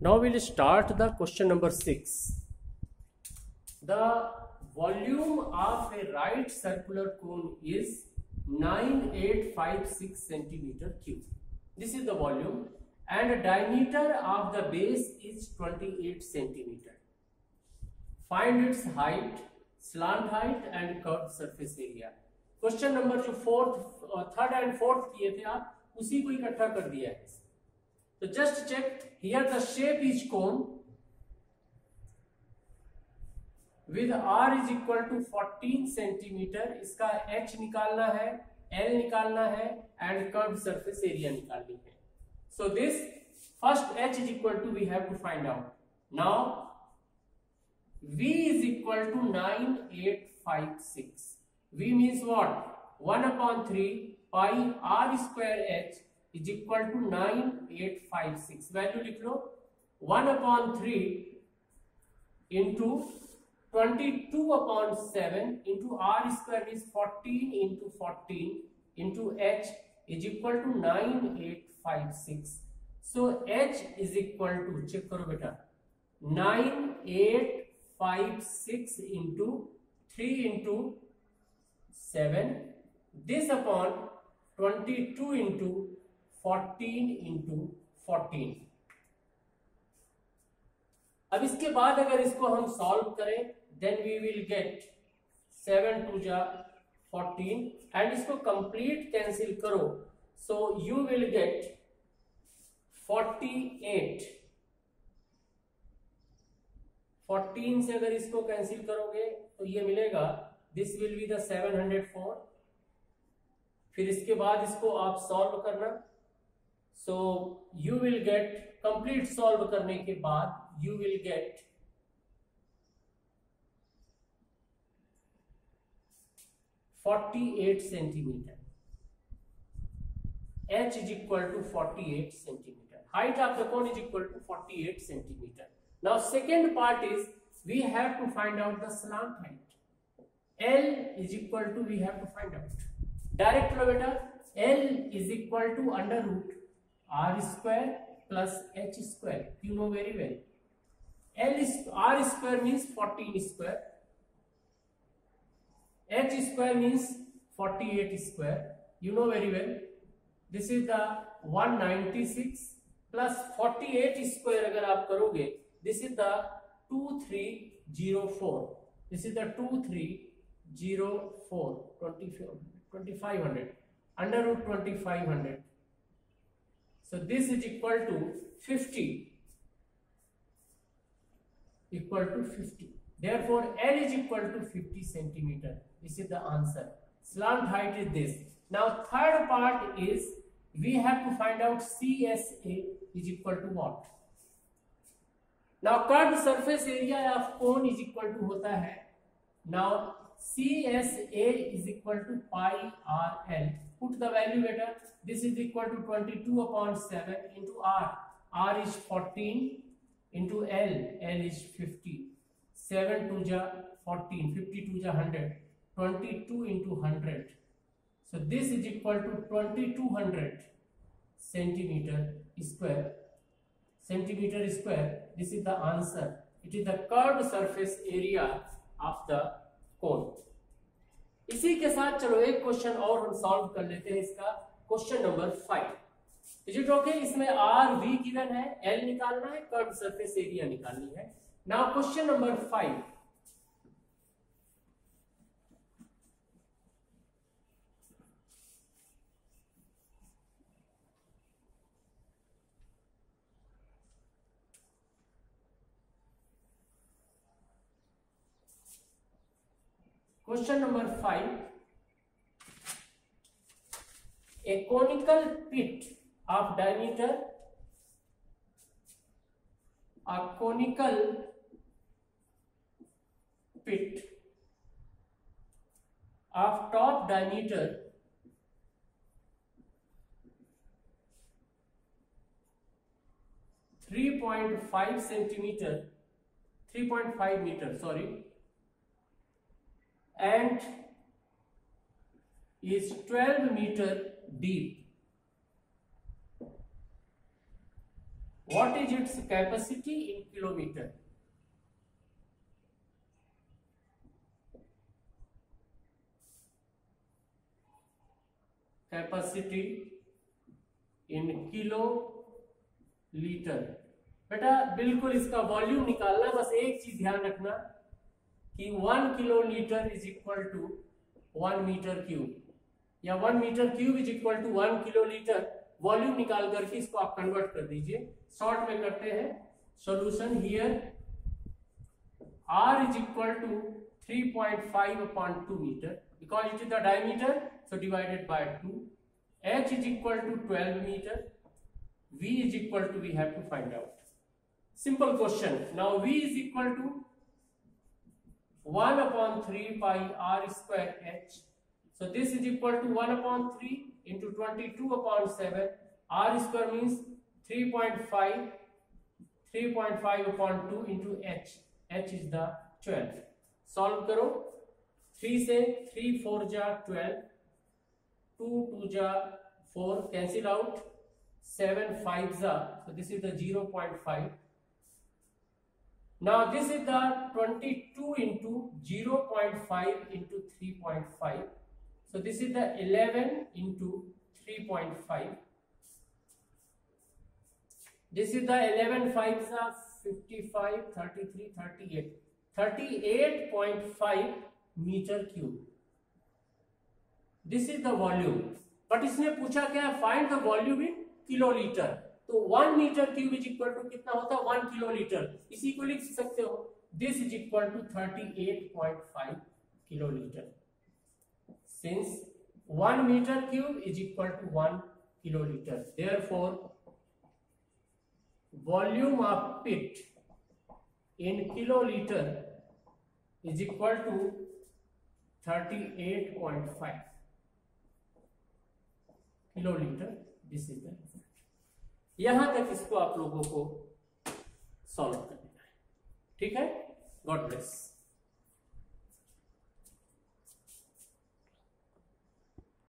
Now we'll start the question number 6. The volume of a right circular cone is 9856 centimeter cube. This is the volume, and the diameter of the base is 28 centimeter. Find its height, slant height and curved surface area. Question number जो third and fourth किए थे आप उसी को इकट्ठा कर दिया है. तो just check here the shape is cone with r is equal to 14 centimetre. इसका h निकालना है, l निकालना है एंड कर्व सरफेस एरिया निकालनी है. So this first h is equal to we have to find out. Now v is equal to 9856. v means what? 1/3 pi r square h is equal to 9856. Value लिख लो. 1/3 into 22/7 into r square is 14 into 14 into h is equal to 9856. So h is equal to, check करो बेटा, 9856 into 3 into 7, this upon 22 into 14 into 14. अब इसके बाद अगर इसको हम solve करें देन वी विल गेट 7 2 जा 14 एंड इसको कंप्लीट कैंसिल करो. So you will get 48. 14 से अगर इसको कैंसिल करोगे तो ये मिलेगा, दिस विल बी द 704. फिर इसके बाद इसको आप सॉल्व करना. So you will get, complete solve करने के बाद you will get 48 centimetre. h is equal to 48 centimeter. Height of the cone is equal to 48 centimeter. Now second part is we have to find out the slant height. L is equal to, we have to find out. Direct लो बेटा. L is equal to under root r square plus h square. You know very well. L is r square means 14 square. H square means 48 square. You know very well. This is the 196 plus 48 square. अगर आप करोगे, this is the 2304. This is the 2304. 2500 under root 2500. So this is equal to 50. Equal to 50. Therefore L is equal to 50 centimeter. This is the answer. Slant height is this. Now third part is we have to find out CSA is equal to what? Now curved surface area of cone is equal to होता है. Now CSA is equal to pi RL. Put the value better. This is equal to 22/7 into R. R is 14 into L. L is 50. 7 2 ja 14. 52 ja 100. 22 into 100. So this is equal to 2200 centimeter square. Centimeter square. This is the answer. It is the curved surface area of the cone. इसी के साथ चलो एक question और हम solve कर लेते हैं. इसका question number 5. Is it okay? इसमें आर वी गिवन है, एल निकालना है, कर्व सरफेस एरिया निकालनी है. Now question number 5. Question number 5. A conical pit of diameter, a conical pit of top diameter 3.5 centimeter, 3.5 meter, sorry, and is 12 meter deep What is its capacity in kilometer? Capacity in kilo litre. बेटा बिल्कुल इसका volume निकालना, बस एक चीज ध्यान रखना कि 1 kilo litre is equal to 1 metre cube, या 1 metre cube is equal to 1 kilo litre. Volume निकाल करके इसको आप कन्वर्ट कर दीजिए। शॉर्ट में करते हैं solution. Here R is equal to 3.5 upon 2 meter because it is the diameter, so divided by 2. H is equal to 12 meter. V is equal to, we have to find out. Simple question. Now V is equal to 1 upon 3 pi R square H. So this is equal to 1 upon 3 into 22 upon 7. R square means 3.5. 3.5 upon 2 into H. H is the 12. Solve करो। 3 से 3 4 जा 12, 2 2 जा 4, cancel out, 7 5 जा, so this is the 0.5. Now this is the 22 into 0.5 into 3.5, so this is the 11 into 3.5. This is the 11 5s are 55, 33, 38, 38.5 metre cube. This is the volume. But इसने पूछा क्या, find the volume in kilo litre. तो 1 metre cube is equal to कितना होता है, 1 kilo litre. इसी को लिख सकते हो, this is equal to 38.5 kilo litre. Since 1 metre cube is equal to 1 kilo litre, therefore volume of pit in kiloliter is equal to 38.5 kiloliter. This is the result. यहां तक इसको आप लोगों को सॉल्व करना है, ठीक है। God bless.